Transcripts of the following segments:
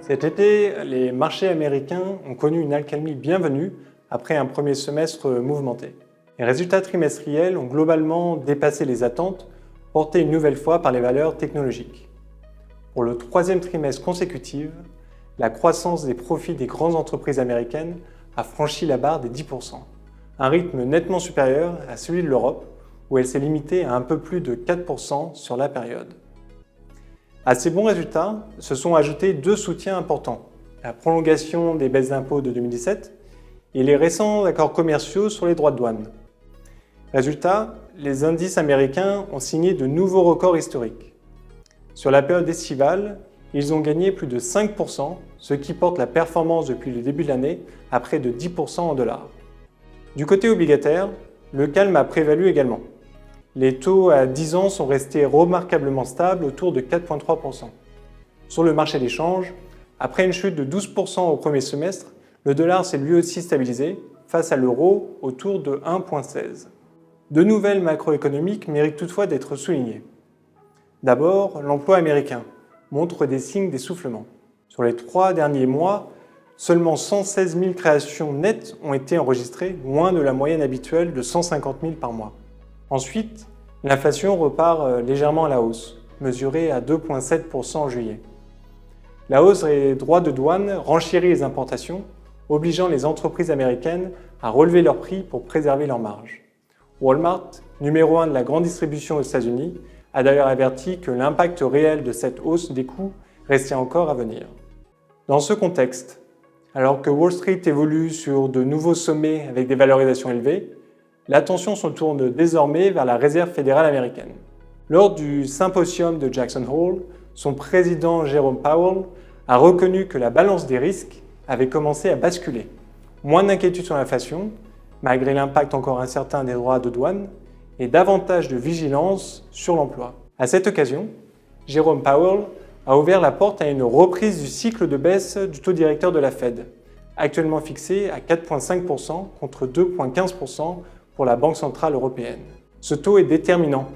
Cet été, les marchés américains ont connu une accalmie bienvenue après un premier semestre mouvementé. Les résultats trimestriels ont globalement dépassé les attentes, portées une nouvelle fois par les valeurs technologiques. Pour le troisième trimestre consécutif, la croissance des profits des grandes entreprises américaines a franchi la barre des 10%, un rythme nettement supérieur à celui de l'Europe, où elle s'est limitée à un peu plus de 4% sur la période. À ces bons résultats se sont ajoutés deux soutiens importants, la prolongation des baisses d'impôts de 2017 et les récents accords commerciaux sur les droits de douane. Résultat, les indices américains ont signé de nouveaux records historiques. Sur la période estivale, ils ont gagné plus de 5%, ce qui porte la performance depuis le début de l'année à près de 10% en dollars. Du côté obligataire, le calme a prévalu également. Les taux à 10 ans sont restés remarquablement stables autour de 4,3%. Sur le marché des changes, après une chute de 12% au premier semestre, le dollar s'est lui aussi stabilisé face à l'euro autour de 1,16. De nouvelles macroéconomiques méritent toutefois d'être soulignées. D'abord, l'emploi américain montre des signes d'essoufflement. Sur les 3 derniers mois, seulement 116 000 créations nettes ont été enregistrées, loin de la moyenne habituelle de 150 000 par mois. Ensuite, l'inflation repart légèrement à la hausse, mesurée à 2,7% en juillet. La hausse des droits de douane renchérit les importations, obligeant les entreprises américaines à relever leurs prix pour préserver leurs marges. Walmart, numéro 1 de la grande distribution aux États-Unis, a d'ailleurs averti que l'impact réel de cette hausse des coûts restait encore à venir. Dans ce contexte, alors que Wall Street évolue sur de nouveaux sommets avec des valorisations élevées, l'attention se tourne désormais vers la Réserve fédérale américaine. Lors du symposium de Jackson Hole, son président Jerome Powell a reconnu que la balance des risques avait commencé à basculer. Moins d'inquiétude sur l'inflation, malgré l'impact encore incertain des droits de douane, et davantage de vigilance sur l'emploi. À cette occasion, Jerome Powell a ouvert la porte à une reprise du cycle de baisse du taux directeur de la Fed, actuellement fixé à 4,5% contre 2,15% pour la Banque centrale européenne. Ce taux est déterminant,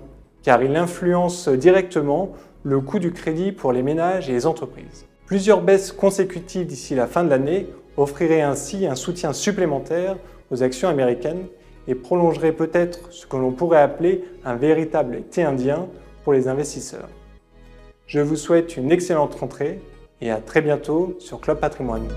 car il influence directement le coût du crédit pour les ménages et les entreprises. Plusieurs baisses consécutives d'ici la fin de l'année offriraient ainsi un soutien supplémentaire aux actions américaines et prolongeraient peut-être ce que l'on pourrait appeler un véritable été indien pour les investisseurs. Je vous souhaite une excellente rentrée et à très bientôt sur Club Patrimoine.